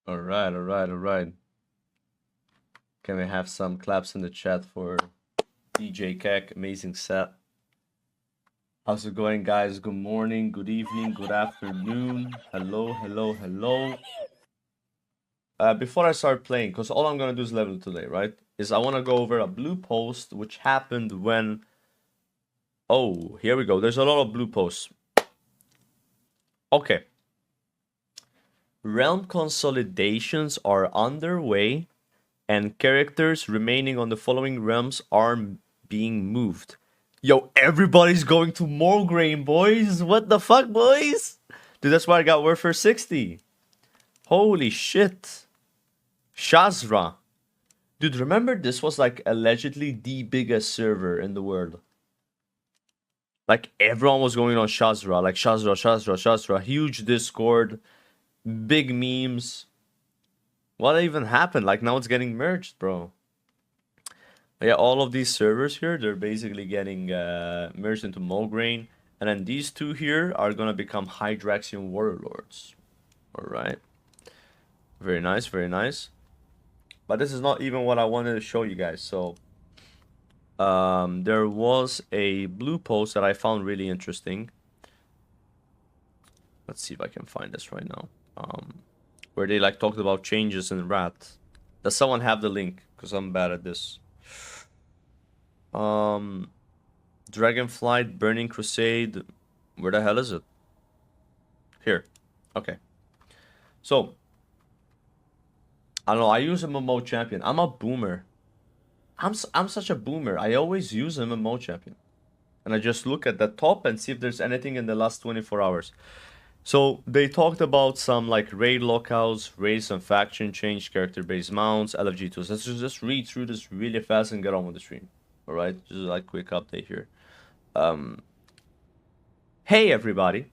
All right, all right, all right. Can we have some claps in the chat for DJ Keck? Amazing set. How's it going, guys? Good morning, good evening, good afternoon. Hello, hello, hello. Before I start playing, because all I'm gonna do is level today, right? Is I want to go over a blue post which happened when. Oh, here we go. There's a lot of blue posts. Okay. Realm consolidations are underway, and characters remaining on the following realms are being moved. Yo, everybody's going to Mulgrain, boys. What the fuck, boys? Dude, that's why I got Warfare 60. Holy shit. Shazra. Dude, remember this was like allegedly the biggest server in the world. Like everyone was going on Shazra. Like Shazra. Huge Discord. Big memes. What even happened? Like now it's getting merged, bro. Yeah, all of these servers here, they're basically getting merged into Mulgrain. And then these two here are gonna become Hydraxian Warlords. Alright. Very nice, very nice. But this is not even what I wanted to show you guys. So, there was a blue post that I found really interesting. Let's see if I can find this right now. Where they like talked about changes in Rat. Does someone have the link? Because I'm bad at this. Dragonflight, Burning Crusade. Where the hell is it? Here. Okay. So, I don't know. I use MMO champion. I'm a boomer. I'm such a boomer. I always use MMO champion. And I just look at the top and see if there's anything in the last 24 hours. So they talked about some like raid lockouts, raids and faction change, character-based mounts, LFG tools. Let's just read through this really fast and get on with the stream. All right, just like quick update here. Hey everybody!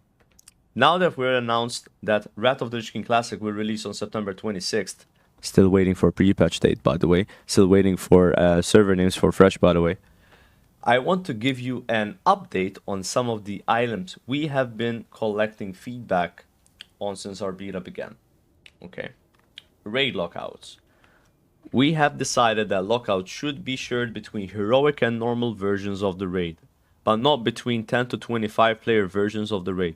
Now that we're announced that Wrath of the Lich King Classic will release on September 26th. Still waiting for pre-patch date, by the way. Still waiting for server names for fresh, by the way. I want to give you an update on some of the items we have been collecting feedback on since our beta began. Okay. Raid lockouts. We have decided that lockouts should be shared between heroic and normal versions of the raid, but not between 10 to 25 player versions of the raid.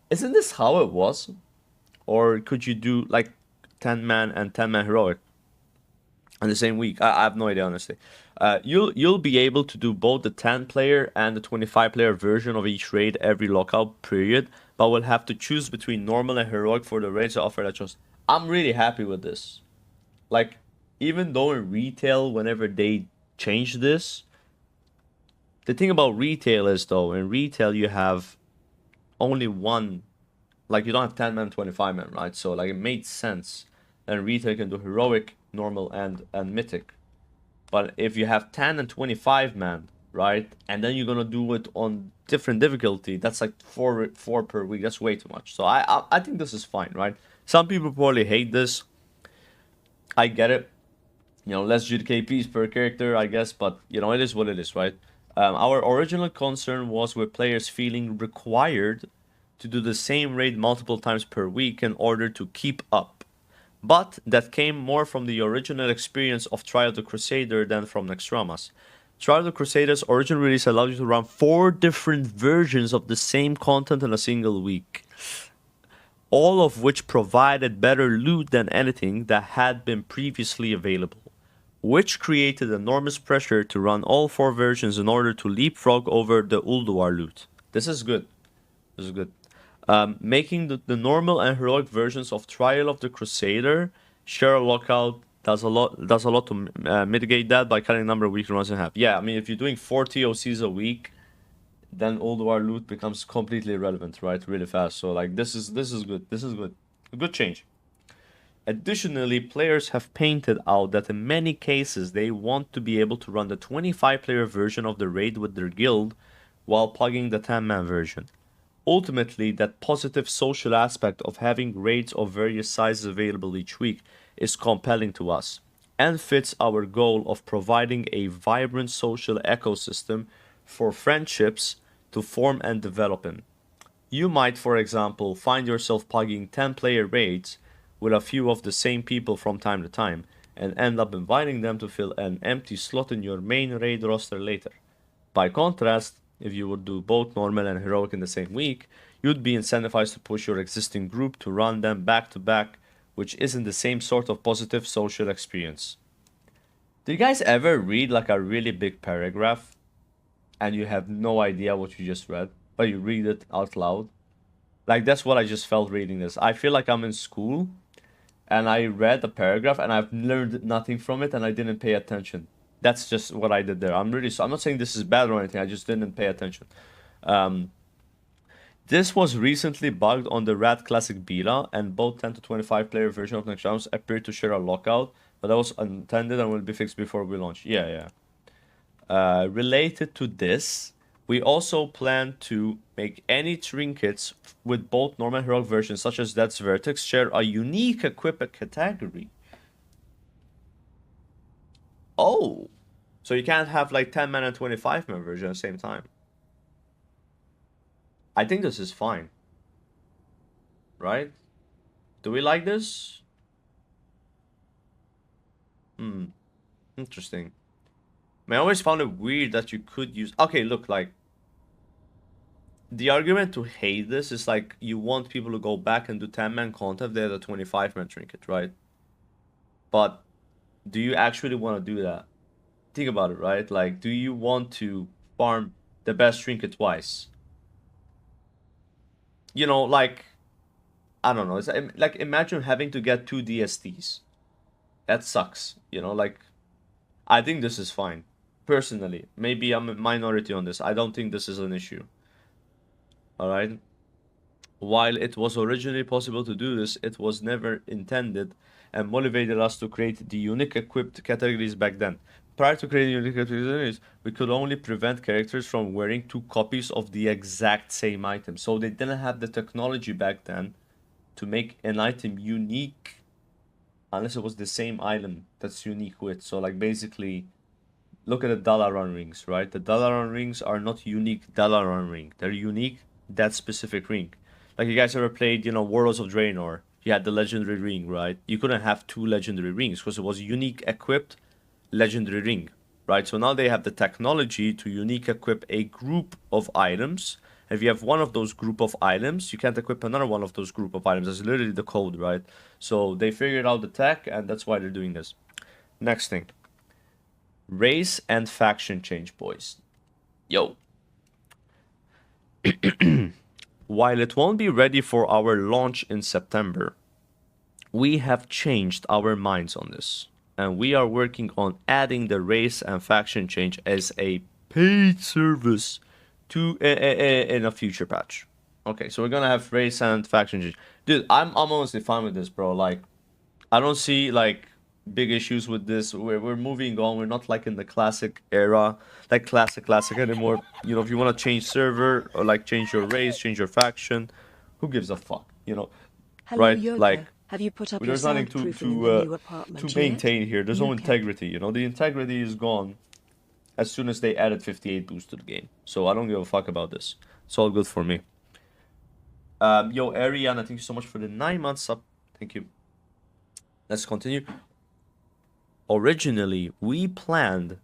Isn't this how it was? Or could you do like 10-man and 10-man heroic in the same week? I have no idea, honestly. You'll be able to do both the 10-player and the 25-player version of each raid every lockout period, but we'll have to choose between normal and heroic for the raids that offer that choice. I'm really happy with this. Like, even though in retail, whenever they change this, the thing about retail is though, in retail you have only one, like you don't have 10-man, 25-man, right? So like it made sense. And retail can do heroic, normal, and mythic. But if you have 10 and 25-man, right, and then you're gonna do it on different difficulty, that's like four per week. That's way too much. So I think this is fine, right? Some people probably hate this. I get it. You know, less GKPs per character, I guess, but you know, it is what it is, right? Our original concern was with players feeling required to do the same raid multiple times per week in order to keep up. But that came more from the original experience of Trial of the Crusader than from Nextramas. Trial of the Crusader's original release allowed you to run 4 different versions of the same content in a single week, all of which provided better loot than anything that had been previously available, which created enormous pressure to run all 4 versions in order to leapfrog over the Ulduar loot. This is good. This is good. Making the normal and heroic versions of Trial of the Crusader share a lockout does a lot to mitigate that by cutting the number of weekly runs in half. Yeah, I mean if you're doing 40 OCs a week, then Ulduar loot becomes completely irrelevant, right? Really fast. So like this is good. This is good. A good change. Additionally, players have painted out that in many cases they want to be able to run the 25-player version of the raid with their guild while plugging the 10-man version. Ultimately, that positive social aspect of having raids of various sizes available each week is compelling to us and fits our goal of providing a vibrant social ecosystem for friendships to form and develop in. You might, for example, find yourself plugging 10-player raids with a few of the same people from time to time, and end up inviting them to fill an empty slot in your main raid roster later. By contrast, if you would do both normal and heroic in the same week, you'd be incentivized to push your existing group to run them back to back, which isn't the same sort of positive social experience. Do you guys ever read like a really big paragraph and you have no idea what you just read, but you read it out loud? Like, that's what I just felt reading this. I feel like I'm in school and I read a paragraph and I've learned nothing from it and I didn't pay attention. That's just what I did there. I'm not saying this is bad or anything. I just didn't pay attention. This was recently bugged on the Rat Classic beta, and both 10 to 25 player version of Next Rounds appear to share a lockout, but that was unintended and will be fixed before we launch. Yeah. Related to this, we also plan to make any trinkets with both normal and heroic versions, such as Death's Vertex, share a unique equip category. Oh, so you can't have like 10-man and 25-man version at the same time. I think this is fine. Right? Do we like this? Interesting. I mean, I always found it weird that you could use... Okay, look, like... The argument to hate this is like, you want people to go back and do 10-man content if they have a 25-man trinket, right? But do you actually want to do that? Think about it, right? Like, do you want to farm the best trinket twice? You know, like... I don't know. It's like, imagine having to get 2 DSTs. That sucks, you know, like... I think this is fine. Personally, maybe I'm a minority on this. I don't think this is an issue. Alright? While it was originally possible to do this, it was never intended and motivated us to create the unique equipped categories back then. Prior to creating unique categories, we could only prevent characters from wearing 2 copies of the exact same item. So they didn't have the technology back then to make an item unique unless it was the same item that's unique with. So like basically, look at the Dalaran rings, right? The Dalaran rings are not unique Dalaran ring. They're unique that specific ring. Like, you guys ever played, you know, Warlords of Draenor? You had the legendary ring, right? You couldn't have 2 legendary rings because it was unique equipped legendary ring, right? So now they have the technology to unique equip a group of items. If you have one of those group of items, you can't equip another one of those group of items. That's literally the code, right? So they figured out the tech, and that's why they're doing this. Next thing. Race and faction change, boys. Yo. While it won't be ready for our launch in September, we have changed our minds on this. And we are working on adding the race and faction change as a paid service to in a future patch. Okay, so we're gonna have race and faction change. Dude, I'm honestly fine with this, bro. Like, I don't see like big issues with this. We're moving on. We're not like in the classic era, like classic anymore. You know, if you want to change server or like change your race, change your faction, who gives a fuck? You know, Hello, right? Yoga. Like, have you put up there's your nothing soundproofing in the new apartment to maintain here. There's no Yoga. integrity. You know, the integrity is gone as soon as they added 58 boost to the game. So I don't give a fuck about this. It's all good for me. Yo, Ariana, thank you so much for the 9 months sub. Thank you. Let's continue. Originally, we planned...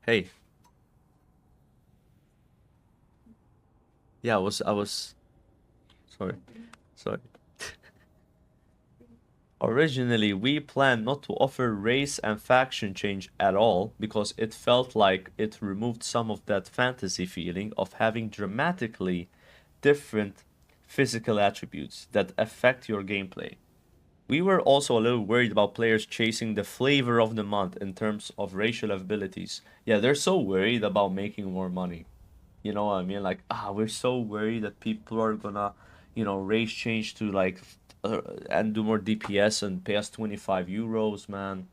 Hey. Yeah, I was... Sorry. Originally, we planned not to offer race and faction change at all because it felt like it removed some of that fantasy feeling of having dramatically different physical attributes that affect your gameplay. We were also a little worried about players chasing the flavor of the month in terms of racial abilities. Yeah, they're so worried about making more money. You know what I mean? Like, we're so worried that people are gonna, you know, race change to like, and do more DPS and pay us 25 euros, man.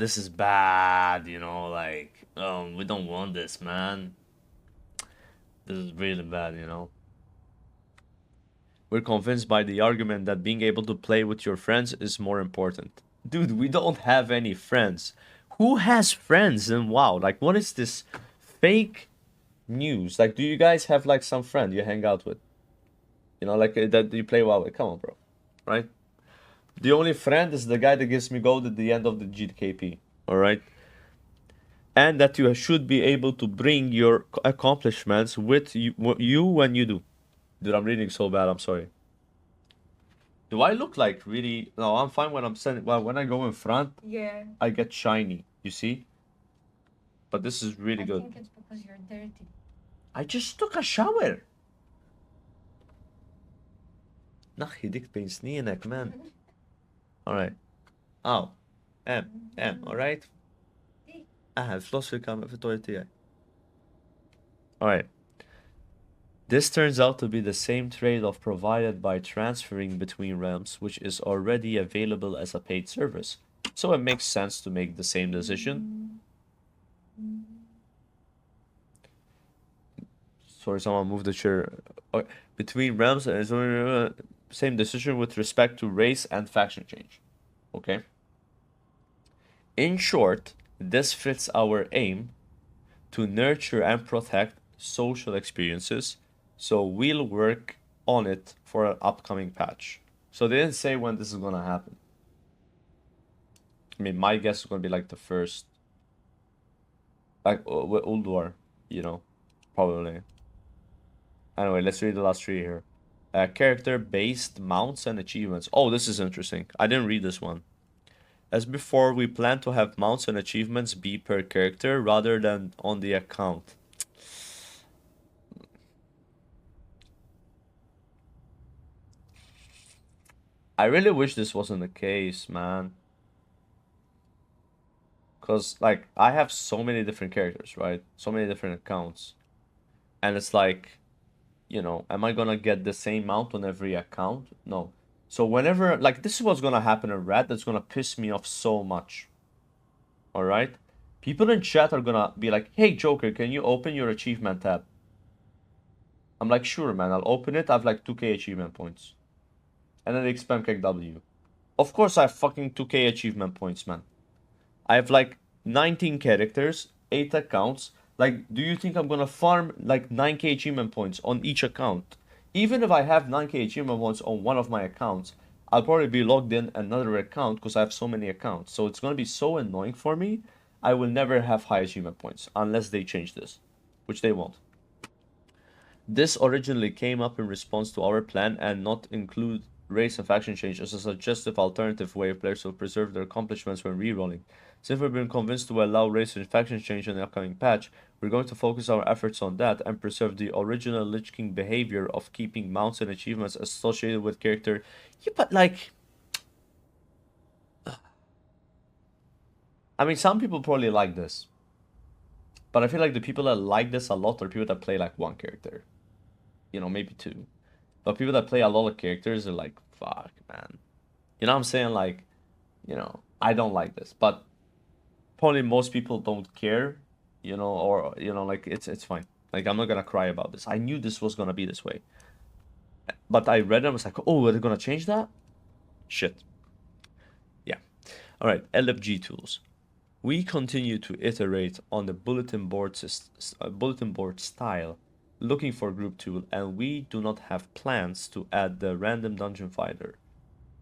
This is bad, you know, like, we don't want this, man. This is really bad, you know. We're convinced by the argument that being able to play with your friends is more important. Dude, we don't have any friends. Who has friends in WoW? Like, what is this fake news? Like, do you guys have, like, some friend you hang out with? You know, like that you play WoW. Come on, bro. Right? The only friend is the guy that gives me gold at the end of the GKP. Alright? And that you should be able to bring your accomplishments with you when you do. Dude, I'm reading so bad. I'm sorry. Do I look like really? No, I'm fine when I'm sending. Well, when I go in front, Yeah. I get shiny. You see? But this is really I good. think it's because you're dirty. I just took a shower. نخي ديك بين سنينك man. Alright. Oh. Alright. فلوس في الكاميرا في التواليت تاعي. Alright. This turns out to be the same trade-off provided by transferring between realms, which is already available as a paid service. So it makes sense to make the same decision. Sorry, someone moved the chair. Between realms, same decision with respect to race and faction change. Okay. In short, this fits our aim to nurture and protect social experiences, so we'll work on it for an upcoming patch. So they didn't say when this is gonna happen. I mean, my guess is gonna be like the first, like with Ulduar, you know, probably. Anyway, let's read the last three here. Character-based mounts and achievements. Oh, this is interesting. I didn't read this one. As before, we plan to have mounts and achievements be per character rather than on the account. I really wish this wasn't the case, man. Because, like, I have so many different characters, right? So many different accounts. And it's like, you know, am I gonna get the same mount on every account? No. So whenever, like, this is what's gonna happen in Red that's gonna piss me off so much. Alright? People in chat are gonna be like, hey, Joker, can you open your achievement tab? I'm like, sure, man, I'll open it. I have like 2k achievement points. And then they spam kick W. Of course I have fucking 2k achievement points, man. I have like 19 characters, 8 accounts. Like, do you think I'm gonna farm like 9k achievement points on each account? Even if I have 9k achievement points on one of my accounts, I'll probably be logged in another account because I have so many accounts. So it's gonna be so annoying for me. I will never have high achievement points unless they change this, which they won't. This originally came up in response to our plan and not include race and faction change as a suggestive alternative way players will preserve their accomplishments when rerolling. Since we've been convinced to allow race and faction change in the upcoming patch, we're going to focus our efforts on that and preserve the original Lich King behavior of keeping mounts and achievements associated with character. Yeah, but like, I mean, some people probably like this, but I feel like the people that like this a lot are people that play like one character, you know, maybe two. But people that play a lot of characters are like, fuck, man. You know what I'm saying? Like, you know, I don't like this. But probably most people don't care, you know, or you know, like it's fine. Like I'm not gonna cry about this. I knew this was gonna be this way. But I read it, I was like, oh, are they gonna change that? Shit. Yeah. Alright, LFG tools. We continue to iterate on the bulletin board style, looking for group tool, and we do not have plans to add the random dungeon finder.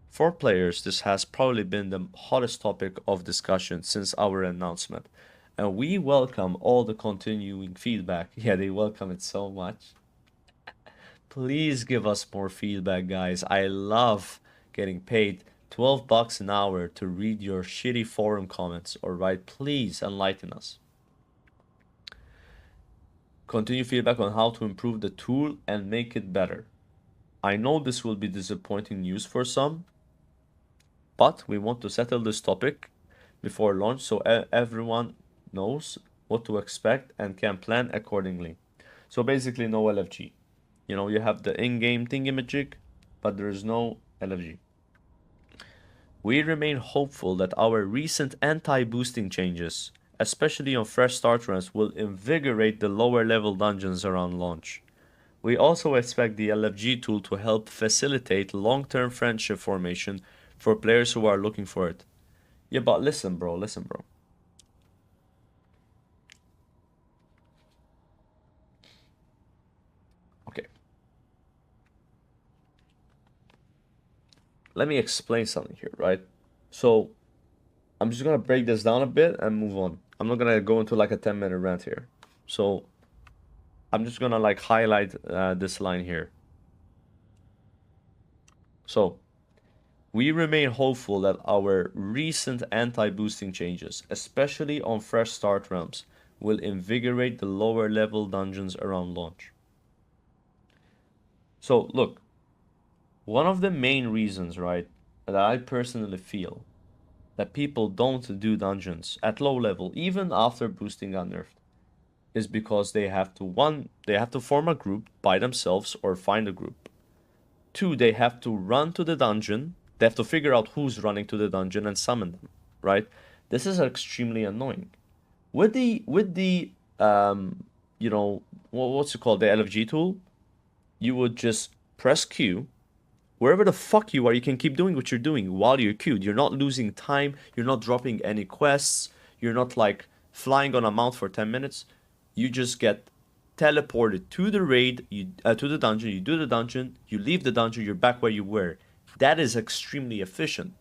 For players, this has probably been the hottest topic of discussion since our announcement, and we welcome all the continuing feedback. Yeah, they welcome it so much. Please give us more feedback, guys. I love getting paid 12 bucks an hour to read your shitty forum comments. Alright, please enlighten us. Continue feedback on how to improve the tool and make it better. I know this will be disappointing news for some, but we want to settle this topic before launch so everyone knows what to expect and can plan accordingly. So basically no LFG. You know, you have the in-game thingamajig, but there is no LFG. We remain hopeful that our recent anti-boosting changes, especially on fresh start runs, will invigorate the lower level dungeons around launch. We also expect the LFG tool to help facilitate long-term friendship formation for players who are looking for it. Yeah, but listen, bro. Okay. let me explain something here, right? So I'm just gonna break this down a bit and move on. I'm not gonna go into like a 10-minute rant here. So I'm just gonna like highlight this line here. So we remain hopeful that our recent anti-boosting changes, especially on fresh start realms, will invigorate the lower level dungeons around launch. So look, one of the main reasons, right, that I personally feel that people don't do dungeons at low level, even after boosting got nerfed, is because they have to form a group by themselves or find a group. 2, they have to run to the dungeon. They have to figure out who's running to the dungeon and summon them, right? This is extremely annoying. With the you know, what's it called, the LFG tool, you would just press Q. Wherever the fuck you are, you can keep doing what you're doing while you're queued. You're not losing time. You're not dropping any quests. You're not like flying on a mount for 10 minutes. You just get teleported to the raid, to the dungeon. You do the dungeon, you leave the dungeon, you're back where you were. That is extremely efficient.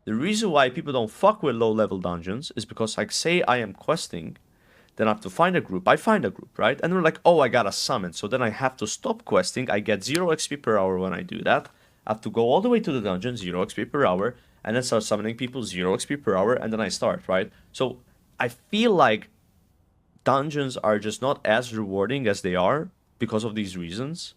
The reason why people don't fuck with low-level dungeons is because, like, say I am questing, then I have to find a group. I find a group, right? And they're like, oh, I got a summon. So then I have to stop questing. I get 0 XP per hour when I do that. I have to go all the way to the dungeon, 0 XP per hour, and then start summoning people, 0 XP per hour, and then I start, right? So I feel like dungeons are just not as rewarding as they are because of these reasons.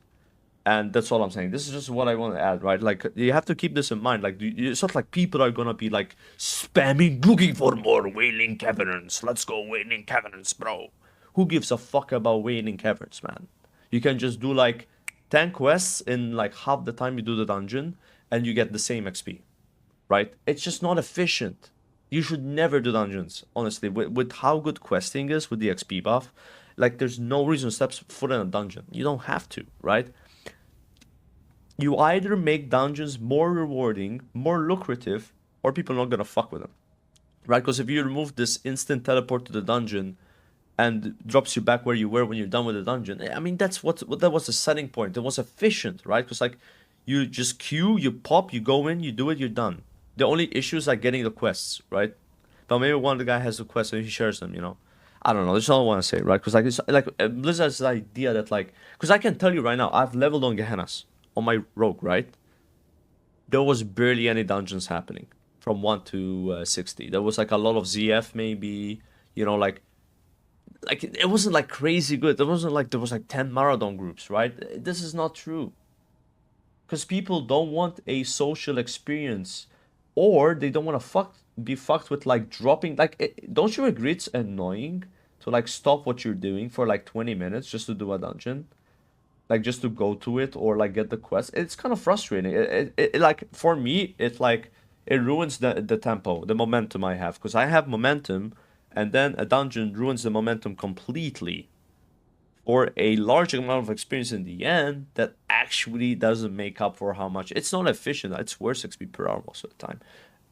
And that's all I'm saying. This is just what I want to add, right? Like, you have to keep this in mind. Like, it's not like people are gonna be like spamming, looking for more Wailing Caverns. Let's go Wailing Caverns, bro. Who gives a fuck about Wailing Caverns, man? You can just do like 10 quests in like half the time you do the dungeon, and you get the same XP, right? It's just not efficient. You should never do dungeons, honestly. With how good questing is with the XP buff, like, there's no reason to step foot in a dungeon. You don't have to, right? You either make dungeons more rewarding, more lucrative, or people are not gonna fuck with them, right? Because if you remove this instant teleport to the dungeon and drops you back where you were when you're done with the dungeon, I mean, that was the setting point. It was efficient, right? Because like, you just queue, you pop, you go in, you do it, you're done. The only issue is like getting the quests, right? But maybe one of the guy has the quests and he shares them, you know. I don't know. That's all I want to say, right? Because like, it's like Blizzard's idea that like, because I can tell you right now, I've leveled on Gehennas on my rogue, right? There was barely any dungeons happening from 1 to 60. There was like a lot of ZF maybe, you know, like it wasn't like crazy good. There wasn't like, there was like 10 marathon groups, right? This is not true. Because people don't want a social experience, or they don't want to be fucked with like dropping, like, don't you agree it's annoying to like stop what you're doing for like 20 minutes just to do a dungeon? Like, just to go to it or like get the quest. It's kind of frustrating. It like, for me, it like, it ruins the tempo, the momentum I have, because I have momentum, and then a dungeon ruins the momentum completely for a large amount of experience in the end that actually doesn't make up for how much it's not efficient. It's worse XP per hour most of the time.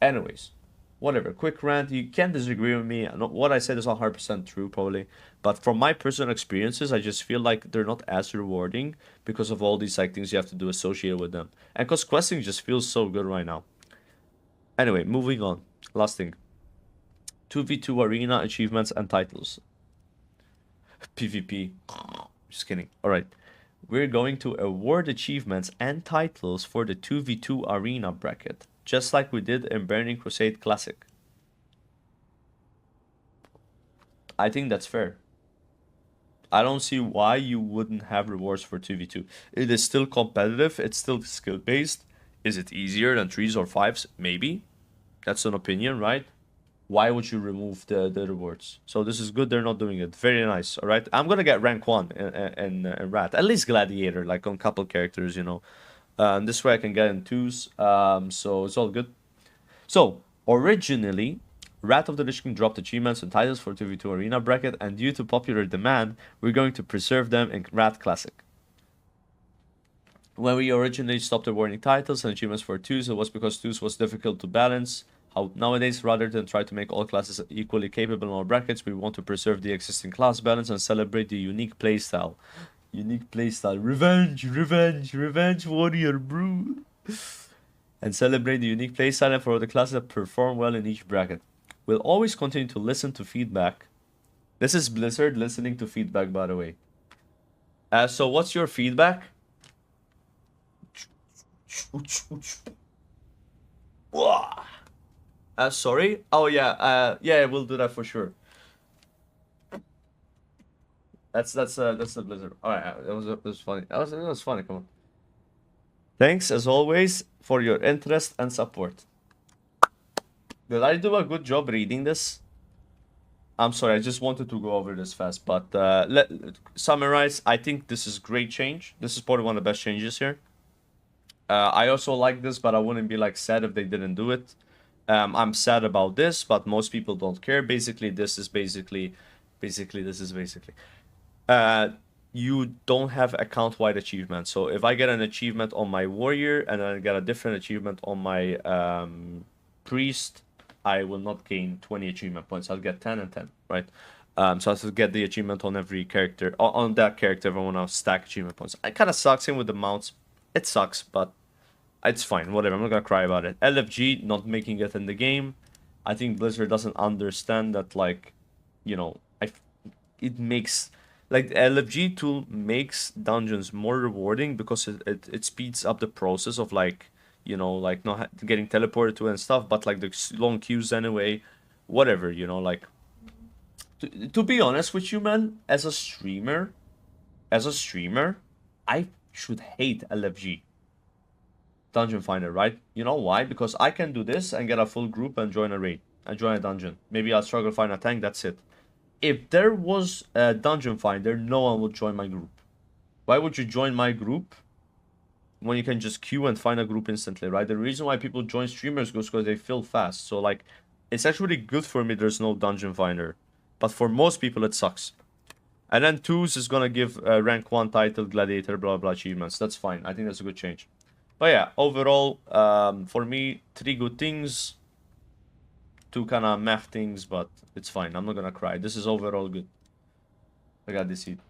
Anyways, whatever, quick rant. You can't disagree with me. What I said is 100% true, probably, but from my personal experiences, I just feel like they're not as rewarding because of all these like things you have to do associated with them, and because questing just feels so good right now. Anyway, moving on. Last thing, 2v2 arena achievements and titles. PvP. Just kidding. All right, we're going to award achievements and titles for the 2v2 arena bracket, just like we did in Burning Crusade Classic. I think that's fair. I don't see why you wouldn't have rewards for 2v2. It is still competitive. It's still skill based. Is it easier than 3s or 5s? Maybe. That's an opinion, right? Why would you remove the rewards? So this is good. They're not doing it. Very nice. All right. I'm gonna get rank 1 in Rat. At least Gladiator, like on couple characters, you know. This way I can get in 2s. So it's all good. So originally, Wrath of the Lich King dropped achievements and titles for 2v2 arena bracket, and due to popular demand, we're going to preserve them in Wrath Classic. When we originally stopped awarding titles and achievements for 2s, it was because 2s was difficult to balance. Nowadays, rather than try to make all classes equally capable in all brackets, we want to preserve the existing class balance and celebrate the unique playstyle. Unique playstyle. Revenge, revenge, revenge warrior, bro. and celebrate the unique playstyle for the classes that perform well in each bracket. We'll always continue to listen to feedback. This is Blizzard listening to feedback, by the way. So what's your feedback? Sorry? Oh, yeah. Yeah, we'll do that for sure. That's the Blizzard. All right, that was funny. That was funny. Come on. Thanks as always for your interest and support. Did I do a good job reading this? I'm sorry, I just wanted to go over this fast, but let summarize. I think this is great change. This is probably one of the best changes here. I also like this, but I wouldn't be like sad if they didn't do it. I'm sad about this, but most people don't care. Basically, this is basically you don't have account-wide achievements. So if I get an achievement on my warrior and then I get a different achievement on my priest, I will not gain 20 achievement points. I'll get 10 and 10, right? So I have to get the achievement on every character. On that character, if I want to stack achievement points. It kind of sucks in with the mounts. It sucks, but it's fine. Whatever. I'm not going to cry about it. LFG not making it in the game. I think Blizzard doesn't understand that, like, you know, it makes... Like, the LFG tool makes dungeons more rewarding because it speeds up the process of, like, you know, like, not getting teleported to and stuff, but, like, the long queues anyway. Whatever, you know, like... To be honest with you, man, as a streamer, I should hate LFG. Dungeon Finder, right? You know why? Because I can do this and get a full group and join a raid. And join a dungeon. Maybe I'll struggle to find a tank, that's it. If there was a Dungeon Finder, no one would join my group. Why would you join my group when you can just queue and find a group instantly, right? The reason why people join streamers goes because they fill fast. So, like, it's actually good for me there's no Dungeon Finder. But for most people, it sucks. And then Twos is going to give rank 1 title, gladiator, blah, blah, achievements. That's fine. I think that's a good change. But yeah, overall, for me, 3 good things. 2 kind of meh things, but it's fine. I'm not going to cry. This is overall good. I got this seat.